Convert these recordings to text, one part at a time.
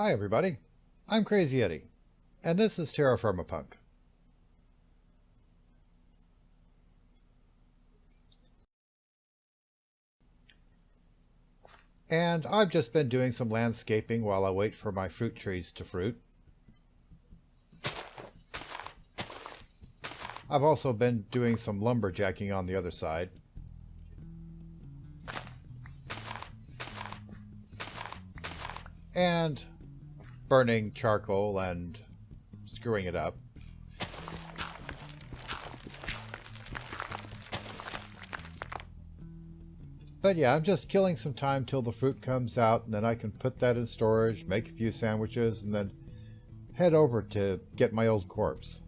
Hi everybody, I'm Crazy Eddie, and this is Terra Firma Punk. And I've just been doing some landscaping while I wait for my fruit trees to fruit. I've also been doing some lumberjacking on the other side. And burning charcoal and screwing it up. But yeah, I'm just killing some time till the fruit comes out, and then I can put that in storage, make a few sandwiches, and then head over to get my old corpse.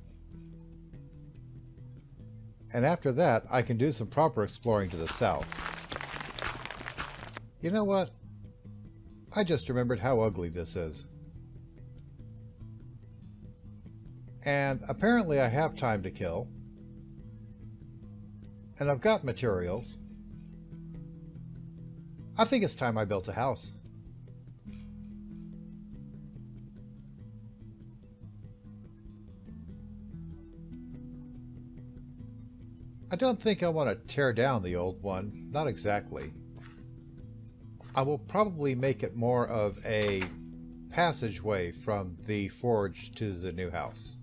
And after that, I can do some proper exploring to the south. You know what? I just remembered how ugly this is. And apparently I have time to kill. And I've got materials. I think it's time I built a house. I don't think I want to tear down the old one, not exactly. I will probably make it more of a passageway from the forge to the new house.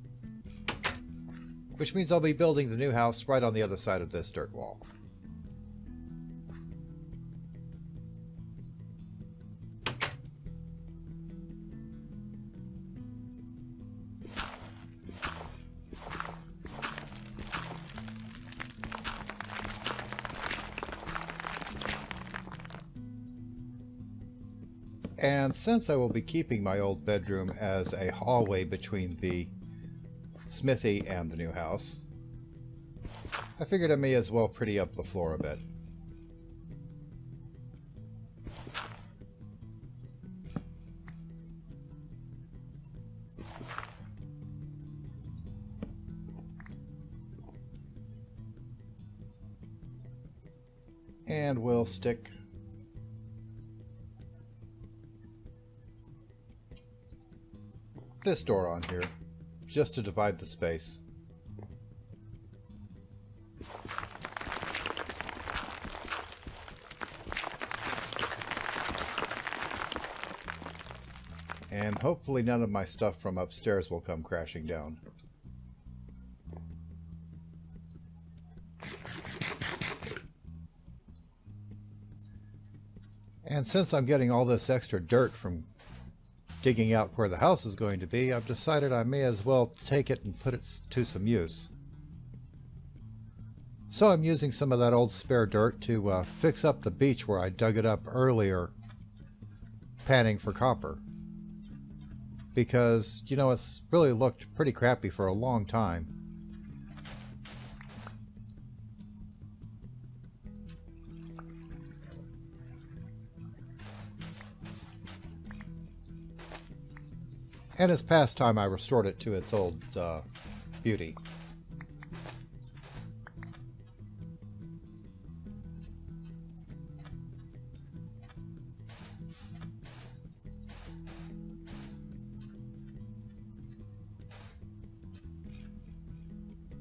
Which means I'll be building the new house right on the other side of this dirt wall. And since I will be keeping my old bedroom as a hallway between the smithy and the new house, I figured I may as well pretty up the floor a bit. And we'll stick this door on here, just to divide the space. And hopefully none of my stuff from upstairs will come crashing down. And since I'm getting all this extra dirt from digging out where the house is going to be, I've decided I may as well take it and put it to some use. So I'm using some of that old spare dirt to fix up the beach where I dug it up earlier, panning for copper. Because, you know, it's really looked pretty crappy for a long time. And it's past time I restored it to its old beauty.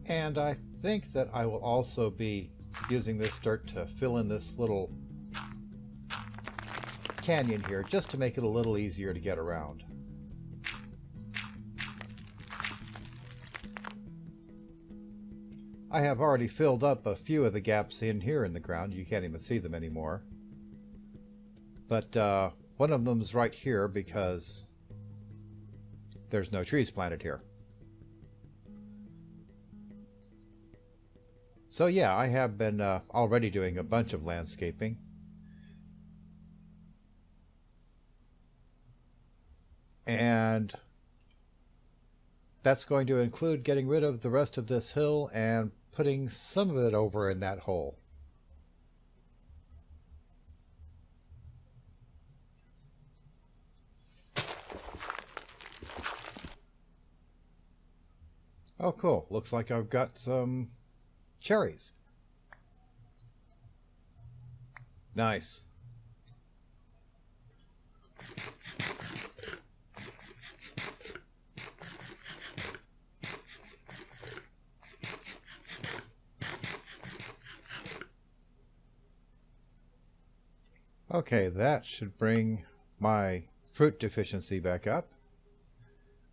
And I think that I will also be using this dirt to fill in this little canyon here, just to make it a little easier to get around. I have already filled up a few of the gaps in here in the ground. You can't even see them anymore. But one of them's right here because there's no trees planted here. So yeah, I have been already doing a bunch of landscaping. And that's going to include getting rid of the rest of this hill and putting some of it over in that hole. Oh, cool. Looks like I've got some cherries. Nice. Okay, that should bring my fruit deficiency back up.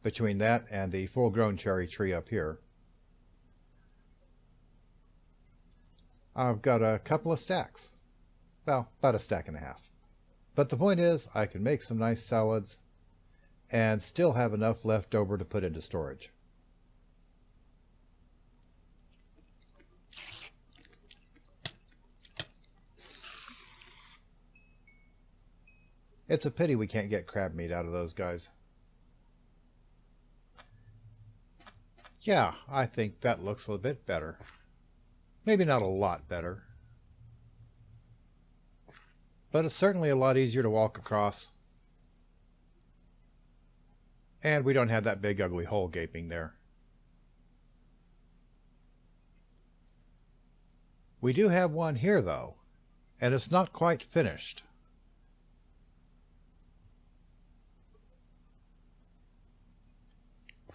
Between that and the full-grown cherry tree up here, I've got a couple of stacks. Well, about a stack and a half. But the point is, I can make some nice salads and still have enough left over to put into storage. It's a pity we can't get crab meat out of those guys. Yeah, I think that looks a bit better. Maybe not a lot better. But it's certainly a lot easier to walk across. And we don't have that big ugly hole gaping there. We do have one here though, and it's not quite finished.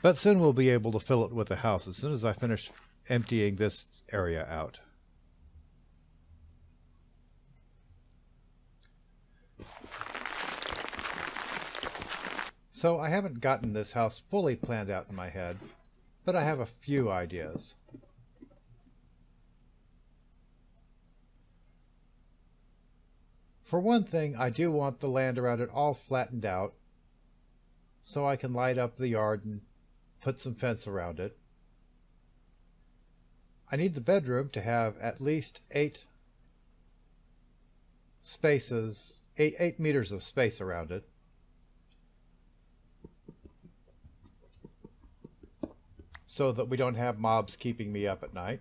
But soon we'll be able to fill it with a house as soon as I finish emptying this area out. So I haven't gotten this house fully planned out in my head, but I have a few ideas. For one thing, I do want the land around it all flattened out so I can light up the yard and put some fence around it. I need the bedroom to have at least 8 meters of space around it. So that we don't have mobs keeping me up at night.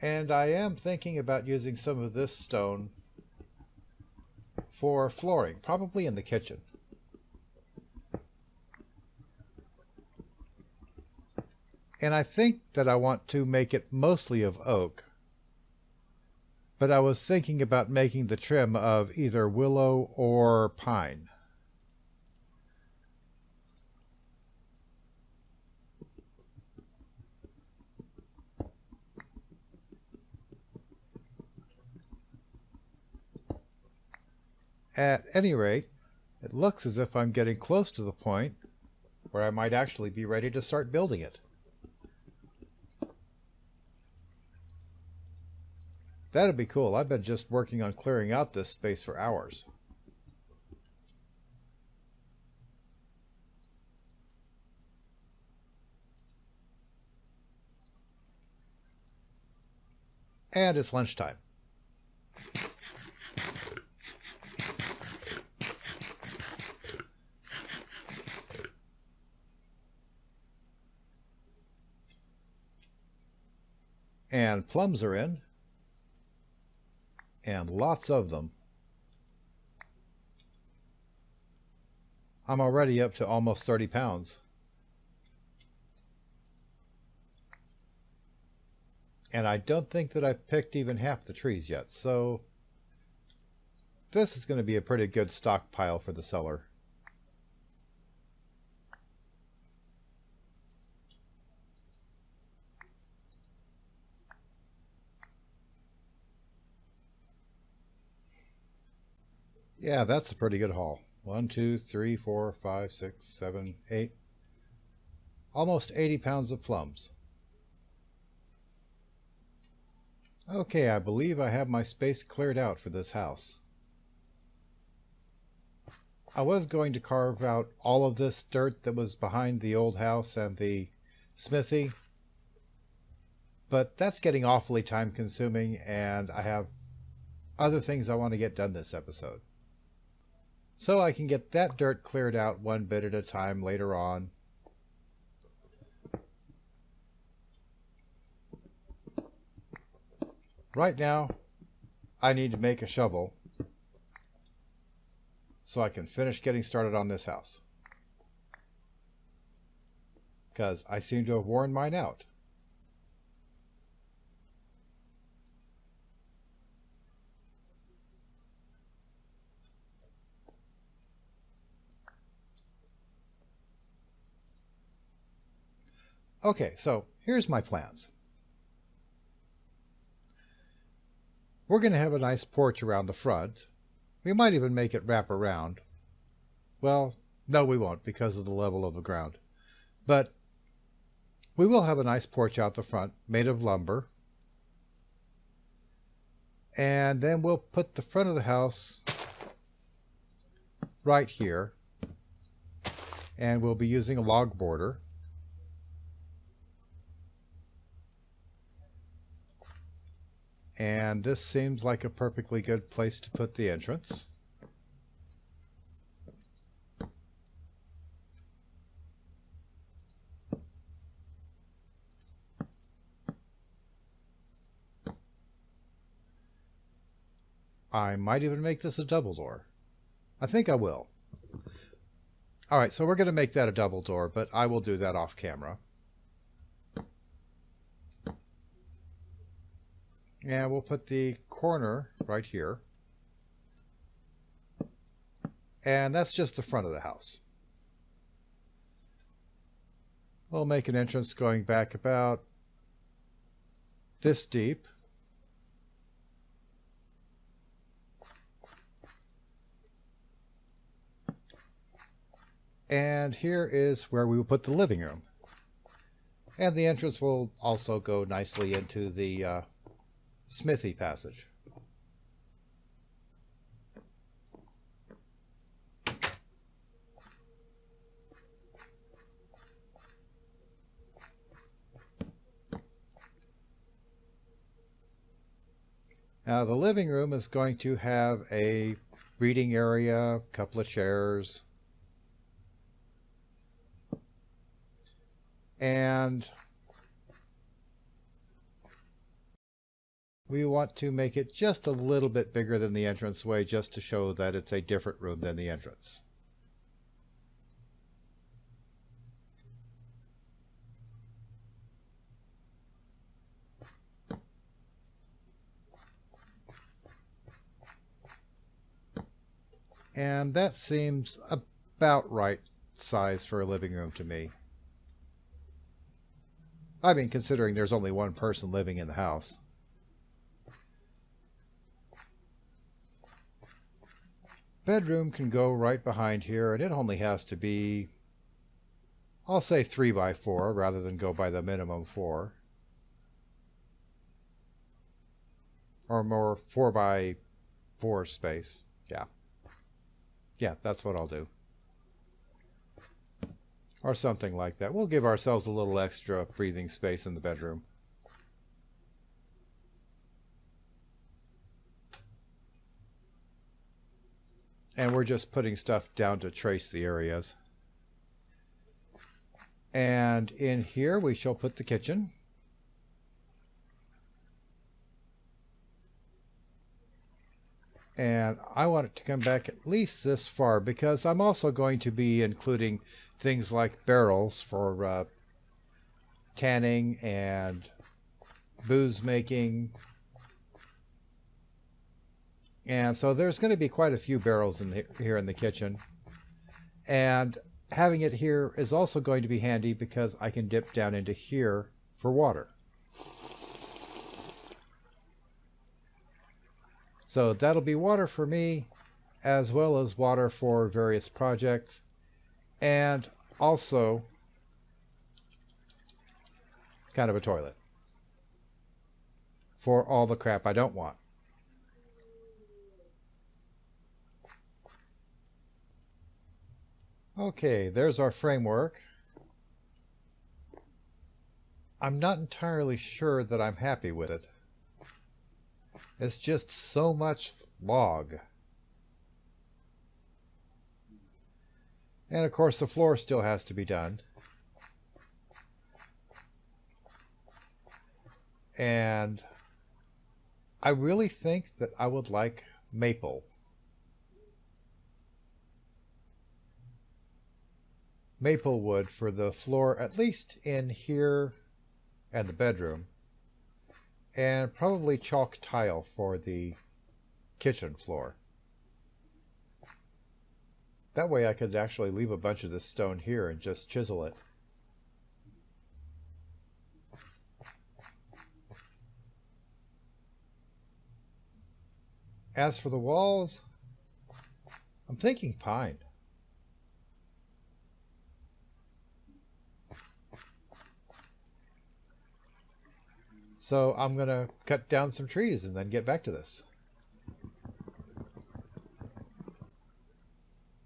And I am thinking about using some of this stone for flooring, probably in the kitchen. And I think that I want to make it mostly of oak, but I was thinking about making the trim of either willow or pine. At any rate, it looks as if I'm getting close to the point where I might actually be ready to start building it. That'd be cool. I've been just working on clearing out this space for hours. And it's lunchtime. And plums are in. And lots of them. I'm already up to almost 30 pounds. And I don't think that I've picked even half the trees yet, so this is going to be a pretty good stockpile for the cellar. Yeah, that's a pretty good haul. 1, 2, 3, 4, 5, 6, 7, 8. Almost 80 pounds of plums. Okay, I believe I have my space cleared out for this house. I was going to carve out all of this dirt that was behind the old house and the smithy, but that's getting awfully time consuming and I have other things I want to get done this episode. So I can get that dirt cleared out one bit at a time later on. Right now, I need to make a shovel so I can finish getting started on this house. Because I seem to have worn mine out. Okay, so here's my plans. We're going to have a nice porch around the front. We might even make it wrap around. Well, no, we won't because of the level of the ground. But we will have a nice porch out the front made of lumber. And then we'll put the front of the house right here. And we'll be using a log border. And this seems like a perfectly good place to put the entrance. I might even make this a double door. I think I will. Alright, so we're going to make that a double door, but I will do that off camera. And we'll put the corner right here. And that's just the front of the house. We'll make an entrance going back about this deep. And here is where we will put the living room. And the entrance will also go nicely into the smithy passage. Now the living room is going to have a reading area, a couple of chairs, and we want to make it just a little bit bigger than the entranceway just to show that it's a different room than the entrance. And that seems about right size for a living room to me. I mean, considering there's only one person living in the house. Bedroom can go right behind here, and it only has to be, I'll say 3 by 4 rather than go by the minimum 4. Or more 4 by 4 space. Yeah. Yeah, that's what I'll do. Or something like that. We'll give ourselves a little extra breathing space in the bedroom. And we're just putting stuff down to trace the areas. And in here we shall put the kitchen. And I want it to come back at least this far because I'm also going to be including things like barrels for tanning and booze making. And so there's going to be quite a few barrels in here in the kitchen. And having it here is also going to be handy because I can dip down into here for water. So that'll be water for me, as well as water for various projects, and also kind of a toilet for all the crap I don't want. Okay, there's our framework. I'm not entirely sure that I'm happy with it. It's just so much log. And of course the floor still has to be done. And I really think that I would like maple. Maple wood for the floor, at least in here and the bedroom. And probably chalk tile for the kitchen floor. That way I could actually leave a bunch of this stone here and just chisel it. As for the walls, I'm thinking pine. So I'm going to cut down some trees and then get back to this.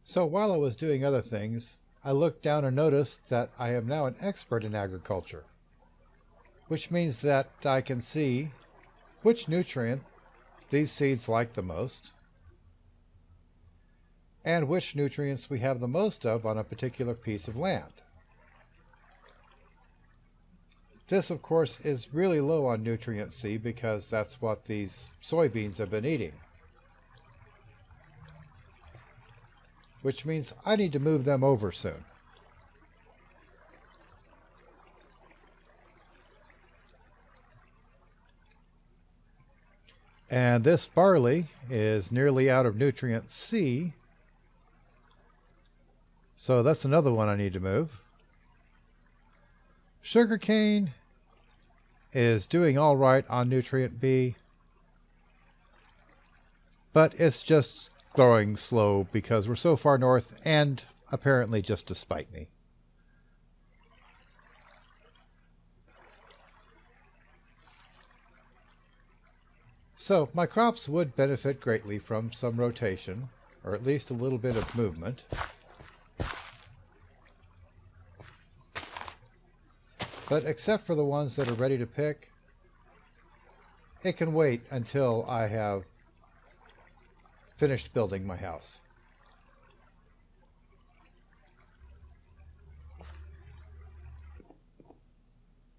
So while I was doing other things, I looked down and noticed that I am now an expert in agriculture, which means that I can see which nutrient these seeds like the most, and which nutrients we have the most of on a particular piece of land. This, of course, is really low on nutrient C because that's what these soybeans have been eating, which means I need to move them over soon. And this barley is nearly out of nutrient C, so that's another one I need to move. Sugarcane is doing all right on nutrient B, but it's just growing slow because we're so far north and apparently just to spite me. So my crops would benefit greatly from some rotation, or at least a little bit of movement. But except for the ones that are ready to pick, it can wait until I have finished building my house.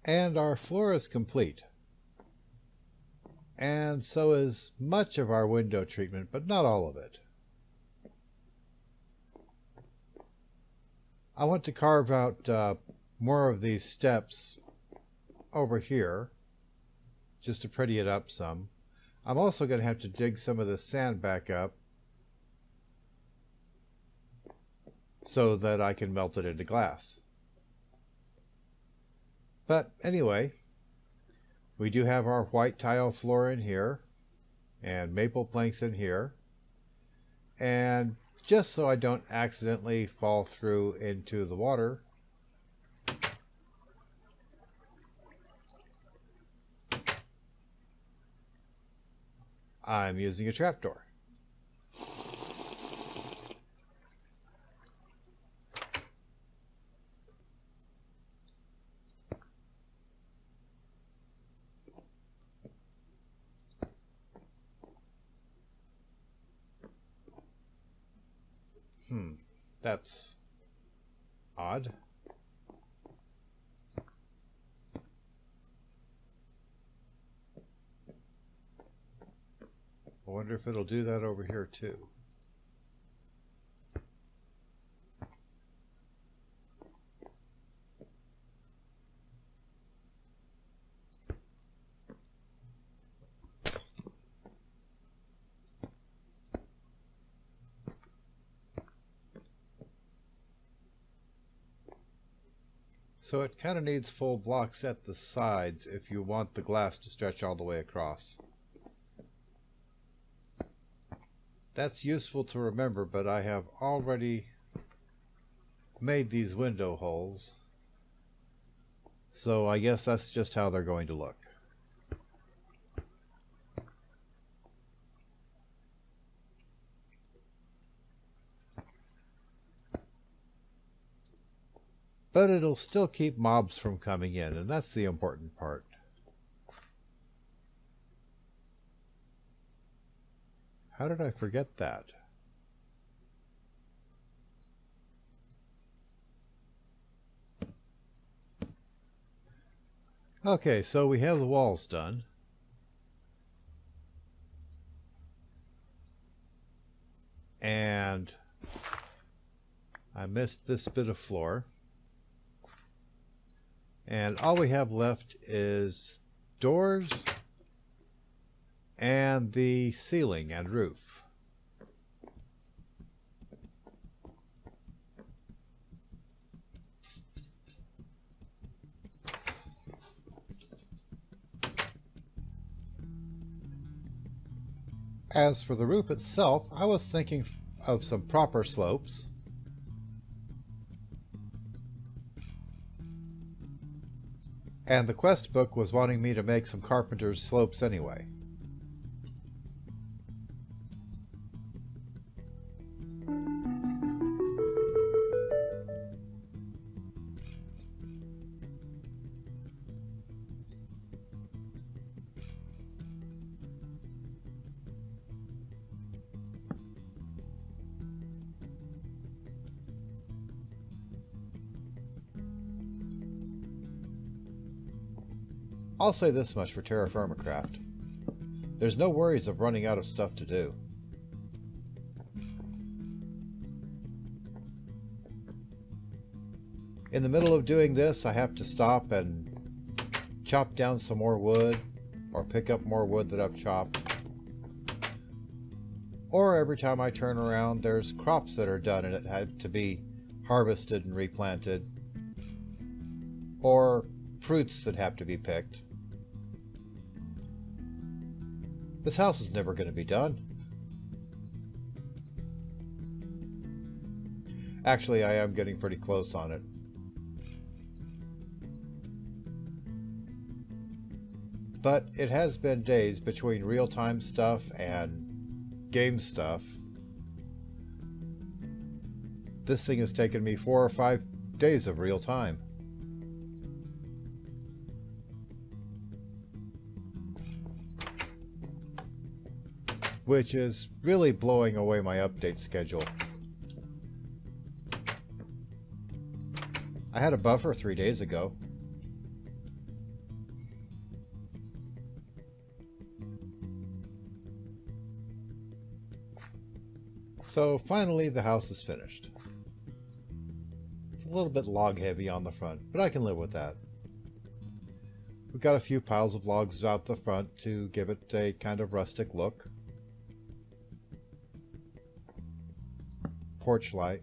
And our floor is complete. And so is much of our window treatment, but not all of it. I want to carve out more of these steps over here, just to pretty it up some. I'm also going to have to dig some of the sand back up so that I can melt it into glass. But anyway, we do have our white tile floor in here and maple planks in here. And just so I don't accidentally fall through into the water, I'm using a trapdoor. That's odd. I wonder if it'll do that over here too. So it kind of needs full blocks at the sides if you want the glass to stretch all the way across. That's useful to remember, but I have already made these window holes, so I guess that's just how they're going to look. But it'll still keep mobs from coming in, and that's the important part. How did I forget that? Okay, so we have the walls done. And I missed this bit of floor. And all we have left is doors and the ceiling and roof. As for the roof itself, I was thinking of some proper slopes. And the quest book was wanting me to make some carpenter's slopes anyway. I'll say this much for Terra Firma Craft. There's no worries of running out of stuff to do. In the middle of doing this, I have to stop and chop down some more wood, or pick up more wood that I've chopped. Or every time I turn around, there's crops that are done and it had to be harvested and replanted. Or fruits that have to be picked. This house is never going to be done. Actually, I am getting pretty close on it. But it has been days between real-time stuff and game stuff. This thing has taken me 4 or 5 days of real time. Which is really blowing away my update schedule. I had a buffer 3 days ago. So finally the house is finished. It's a little bit log heavy on the front, but I can live with that. We've got a few piles of logs out the front to give it a kind of rustic look. Porch light,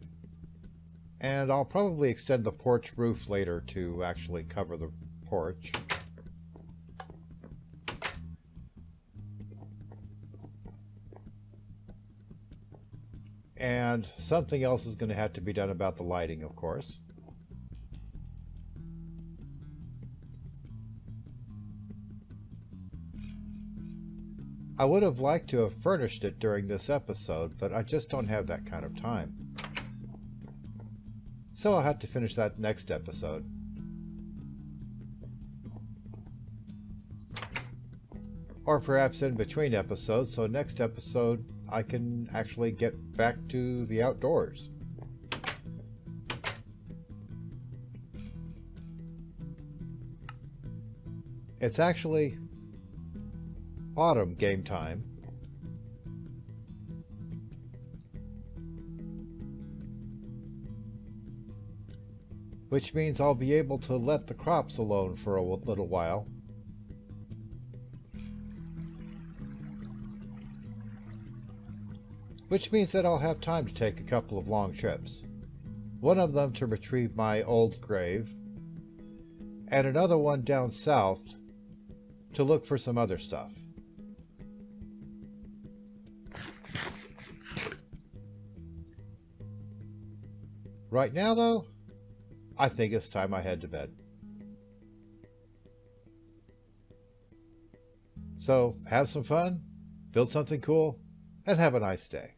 and I'll probably extend the porch roof later to actually cover the porch. And something else is going to have to be done about the lighting, of course. I would have liked to have furnished it during this episode, but I just don't have that kind of time. So I'll have to finish that next episode. Or perhaps in between episodes, so next episode I can actually get back to the outdoors. It's actually autumn game time. Which means I'll be able to let the crops alone for a little while. Which means that I'll have time to take a couple of long trips. One of them to retrieve my old grave, and another one down south to look for some other stuff. Right now, though, I think it's time I head to bed. So, have some fun, build something cool, and have a nice day.